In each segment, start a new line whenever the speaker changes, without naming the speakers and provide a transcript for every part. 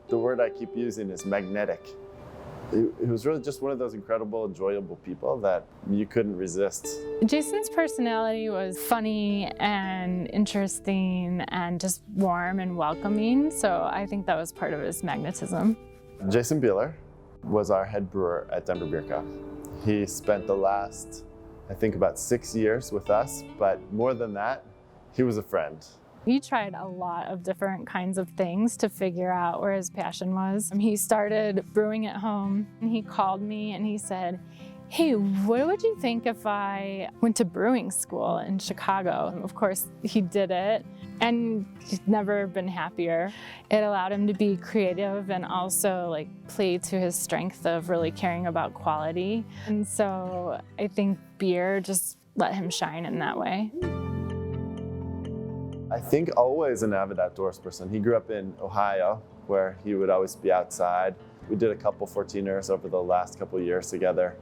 the word I keep using is magnetic. He was really just one of those incredible, enjoyable people that you couldn't resist.
Jason's personality was funny and interesting and just warm and welcoming, so I think that was part of his magnetism.
Jason Buehler was our head brewer at Denver Beer Co. He spent the last, I think, about 6 years with us, but more than that, he was a friend.
He tried a lot of different kinds of things to figure out where his passion was. He started brewing at home, and he called me and he said, "Hey, what would you think if I went to brewing school in Chicago?" Of course, he did it, and he's never been happier. It allowed him to be creative and also play to his strength of really caring about quality. And so I think beer just let him shine in that way.
I think always an avid outdoors person. He grew up in Ohio, where he would always be outside. We did a couple 14ers over the last couple years together.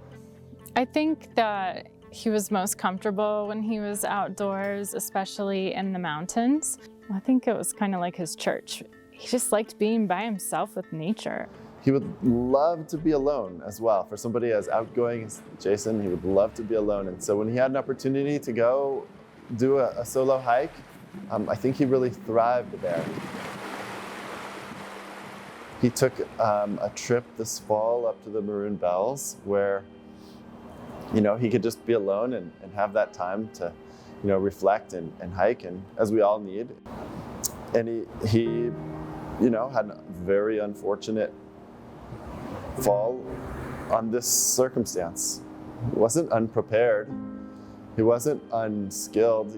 I think that he was most comfortable when he was outdoors, especially in the mountains. I think it was kind of like his church. He just liked being by himself with nature.
He would love to be alone as well. For somebody as outgoing as Jason, he would love to be alone. And so when he had an opportunity to go do a solo hike, I think he really thrived there. He took a trip this fall up to the Maroon Bells where, he could just be alone and have that time to, reflect and hike, and as we all need. And he had a very unfortunate fall on this circumstance. He wasn't unprepared. He wasn't unskilled,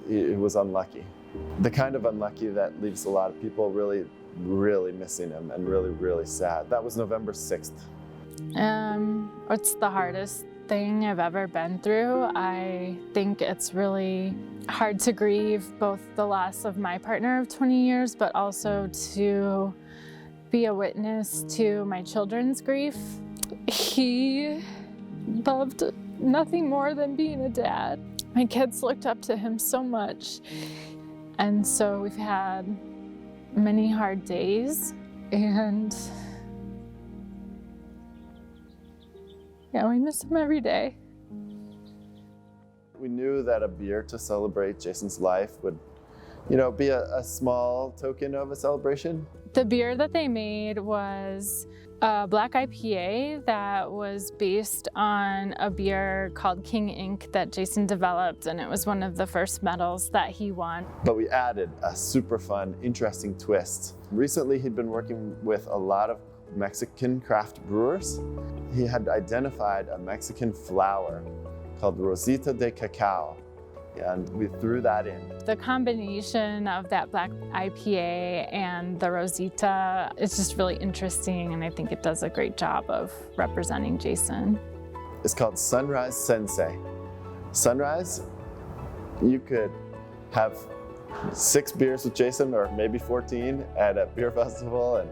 he was unlucky. The kind of unlucky that leaves a lot of people really, really missing him and really, really sad. That was November 6th.
It's the hardest thing I've ever been through. I think it's really hard to grieve both the loss of my partner of 20 years, but also to be a witness to my children's grief. He loved nothing more than being a dad. My kids looked up to him so much. And so we've had many hard days, and we miss him every day.
We knew that a beer to celebrate Jason's life would, be a small token of a celebration.
The beer that they made was a black IPA that was based on a beer called King Ink that Jason developed, and it was one of the first medals that he won.
But we added a super fun, interesting twist. Recently, he'd been working with a lot of Mexican craft brewers. He had identified a Mexican flower called Rosita de Cacao, and we threw that in.
The combination of that black IPA and the Rosita is just really interesting, and I think it does a great job of representing Jason.
It's called Sunrise Sensei. Sunrise, you could have 6 beers with Jason, or maybe 14, at a beer festival, and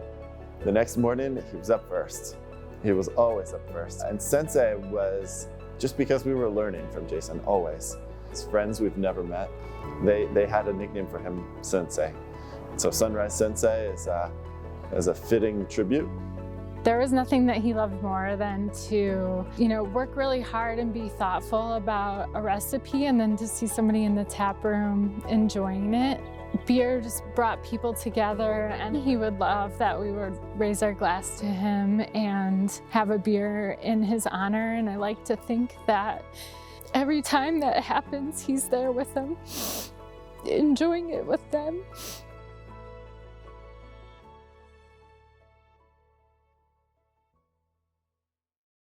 the next morning he was up first. He was always up first. And Sensei was just because we were learning from Jason, always. His friends we've never met, they had a nickname for him, Sensei. So Sunrise Sensei is a fitting tribute.
There was nothing that he loved more than to, work really hard and be thoughtful about a recipe, and then to see somebody in the tap room enjoying it. Beer just brought people together, and he would love that we would raise our glass to him and have a beer in his honor. And I like to think that every time that happens, he's there with them, enjoying it with them.